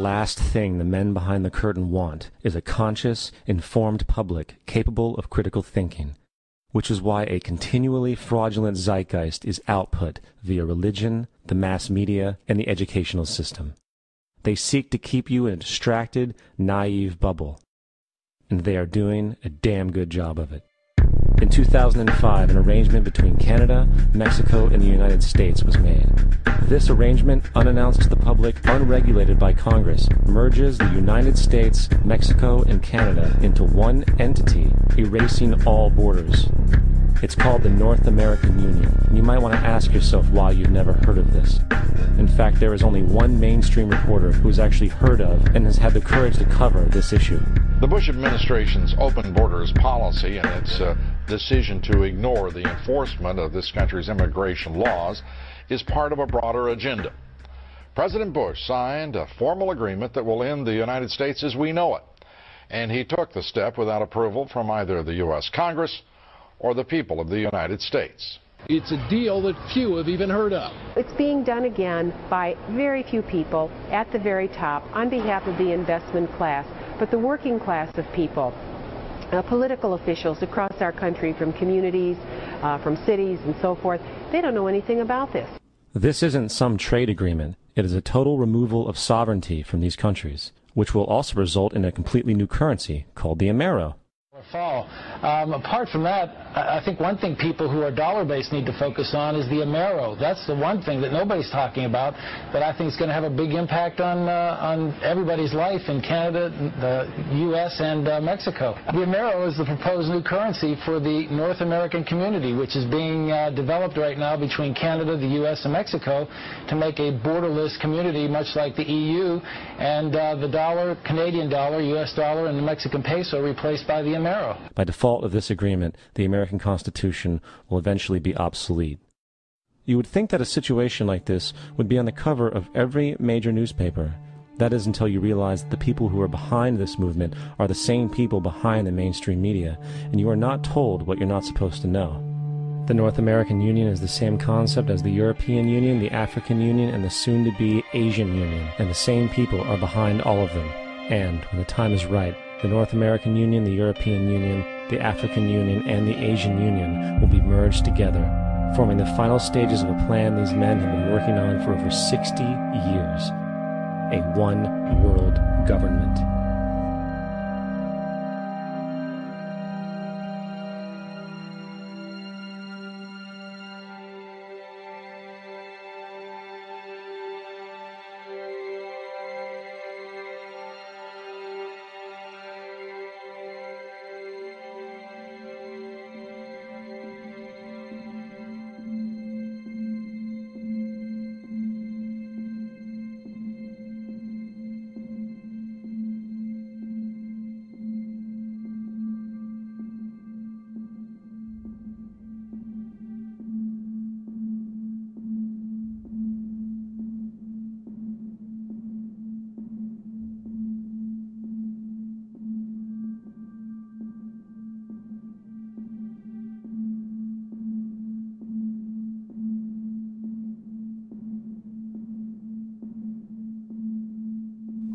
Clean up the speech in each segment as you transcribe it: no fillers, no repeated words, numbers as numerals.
last thing the men behind the curtain want is a conscious, informed public capable of critical thinking, which is why a continually fraudulent zeitgeist is output via religion, the mass media, and the educational system. They seek to keep you in a distracted, naive bubble, and they are doing a damn good job of it. In 2005, an arrangement between Canada, Mexico, and the United States was made. This arrangement, unannounced to the public, unregulated by Congress, merges the United States, Mexico, and Canada into one entity, erasing all borders. It's called the North American Union, and you might want to ask yourself why you've never heard of this. In fact, there is only one mainstream reporter who has actually heard of and has had the courage to cover this issue. The Bush administration's open borders policy and its decision to ignore the enforcement of this country's immigration laws is part of a broader agenda. President Bush signed a formal agreement that will end the United States as we know it, and he took the step without approval from either the U.S. Congress or the people of the United States. It's a deal that few have even heard of. It's being done again by very few people at the very top on behalf of the investment class, but the working class of people, political officials across our country, from communities, from cities and so forth, they don't know anything about this. This isn't some trade agreement. It is a total removal of sovereignty from these countries, which will also result in a completely new currency called the Amero. Fall. Apart from that, I think one thing people who are dollar-based need to focus on is the Amero. That's the one thing that nobody's talking about, but I think is going to have a big impact on everybody's life in Canada, the U.S., and Mexico. The Amero is the proposed new currency for the North American community, which is being developed right now between Canada, the U.S., and Mexico to make a borderless community, much like the EU, and the dollar, Canadian dollar, U.S. dollar, and the Mexican peso replaced by the Amero. By default of this agreement, the American Constitution will eventually be obsolete. You would think that a situation like this would be on the cover of every major newspaper. That is until you realize that the people who are behind this movement are the same people behind the mainstream media, and you are not told what you're not supposed to know. The North American Union is the same concept as the European Union, the African Union, and the soon-to-be Asian Union, and the same people are behind all of them. And, when the time is right, the North American Union, the European Union, the African Union, and the Asian Union will be merged together, forming the final stages of a plan these men have been working on for over 60 years. A one-world government.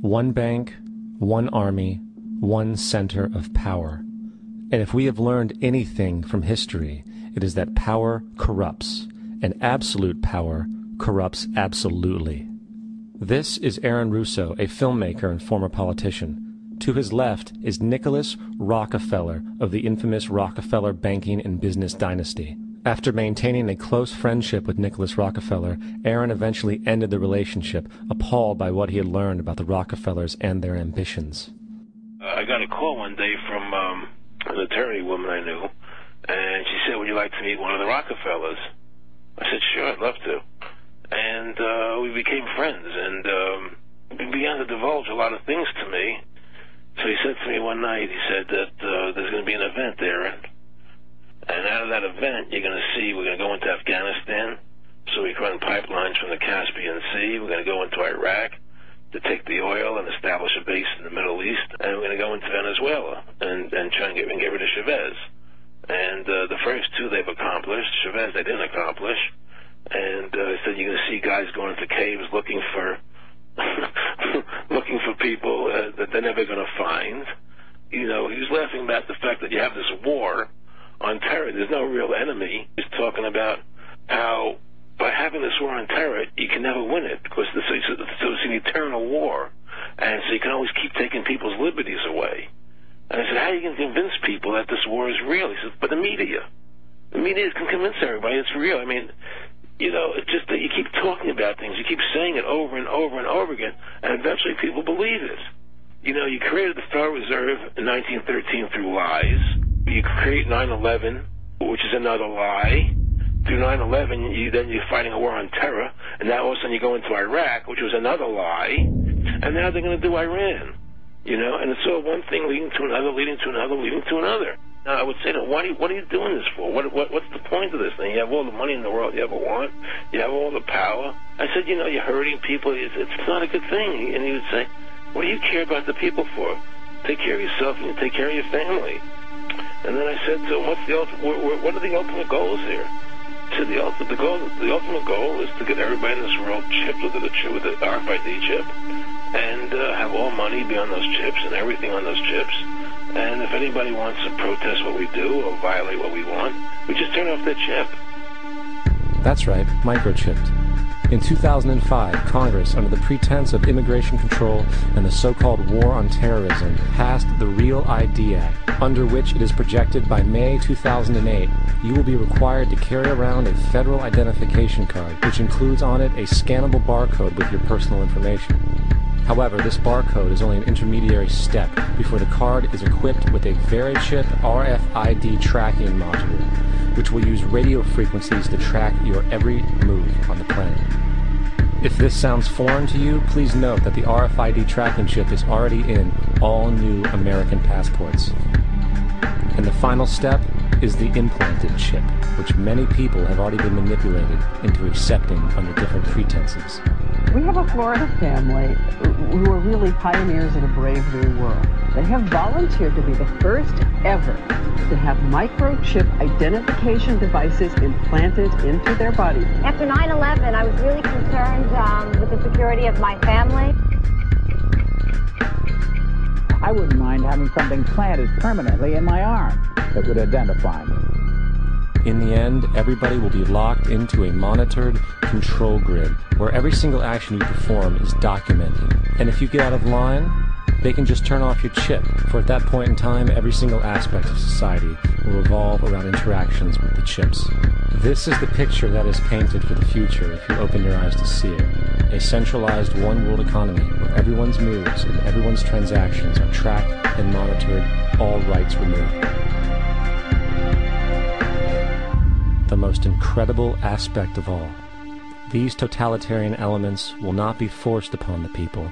One bank, one army, one center of power. And if we have learned anything from history, it is that power corrupts, and absolute power corrupts absolutely. This is Aaron Russo, a filmmaker and former politician. To his left is Nicholas Rockefeller of the infamous Rockefeller banking and business dynasty. After maintaining a close friendship with Nicholas Rockefeller, Aaron eventually ended the relationship, appalled by what he had learned about the Rockefellers and their ambitions. I got a call one day from an attorney woman I knew, and she said, "Would you like to meet one of the Rockefellers?" I said, "Sure, I'd love to." And we became friends, and he began to divulge a lot of things to me. So he said to me one night, he said that there's going to be an event there, and out of that event, you're going to see, we're going to go into Afghanistan, so we can run pipelines from the Caspian Sea. We're going to go into Iraq to take the oil and establish a base in the Middle East, and we're going to go into Venezuela and try and get rid of Chavez. And the first two they've accomplished. Chavez they didn't accomplish. And he said you're going to see guys going into caves looking for looking for people that they're never going to find. You know, he was laughing about the fact that you have this war on terror. There's no real enemy. He's talking about how by having this war on terror, you can never win it because so it's an eternal war. And so you can always keep taking people's liberties away. And I said, how are you going to convince people that this war is real? He said, but the media can convince everybody it's real. I mean, you know, it's just that you keep talking about things. You keep saying it over and over and over again, and eventually people believe it. You know, you created the Federal Reserve in 1913 through lies. You create 9/11, which is another lie. Through 9/11, you're fighting a war on terror, and now all of a sudden you go into Iraq, which was another lie, and now they're going to do Iran. You know, and it's all one thing leading to another, leading to another, leading to another. Now, I would say to them, what are you doing this for? What's the point of this thing? You have all the money in the world you ever want. You have all the power. I said, you know, you're hurting people. It's not a good thing. And he would say, what do you care about the people for? Take care of yourself and you take care of your family. And then I said, so what are the ultimate goals here? He said, the ultimate goal is to get everybody in this world chipped with the RFID chip and have all money be on those chips and everything on those chips. And if anybody wants to protest what we do or violate what we want, we just turn off their chip. That's right, microchipped. In 2005, Congress, under the pretense of immigration control and the so-called war on terrorism, passed the REAL ID Act, under which it is projected by May 2008, you will be required to carry around a federal identification card, which includes on it a scannable barcode with your personal information. However, this barcode is only an intermediary step before the card is equipped with a VeriChip RFID tracking module, which will use radio frequencies to track your every move on the planet. If this sounds foreign to you, please note that the RFID tracking chip is already in all new American passports. And the final step is the implanted chip, which many people have already been manipulated into accepting under different pretenses. We have a Florida family who are really pioneers in a brave new world. They have volunteered to be the first ever to have microchip identification devices implanted into their body. After 9/11, I was really concerned with the security of my family. I wouldn't mind having something planted permanently in my arm that would identify me. In the end, everybody will be locked into a monitored control grid where every single action you perform is documented. And if you get out of line, they can just turn off your chip, for at that point in time, every single aspect of society will revolve around interactions with the chips. This is the picture that is painted for the future if you open your eyes to see it. A centralized one-world economy where everyone's moves and everyone's transactions are tracked and monitored, all rights removed. The most incredible aspect of all, these totalitarian elements will not be forced upon the people.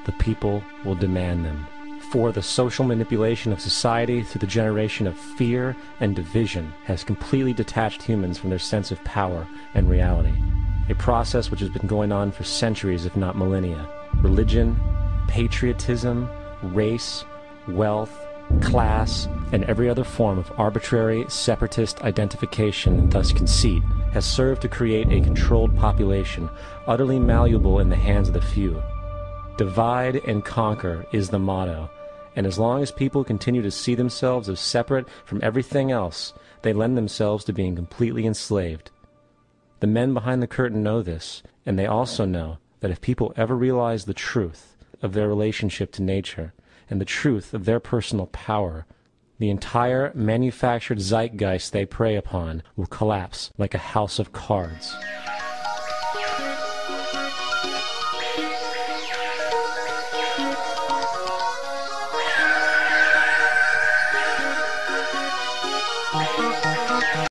The people will demand them. For the social manipulation of society through the generation of fear and division has completely detached humans from their sense of power and reality. A process which has been going on for centuries, if not millennia. Religion, patriotism, race, wealth, class, and every other form of arbitrary, separatist identification and thus conceit has served to create a controlled population, utterly malleable in the hands of the few. Divide and conquer is the motto, and as long as people continue to see themselves as separate from everything else, they lend themselves to being completely enslaved. The men behind the curtain know this, and they also know that if people ever realize the truth of their relationship to nature, and the truth of their personal power, the entire manufactured zeitgeist they prey upon will collapse like a house of cards.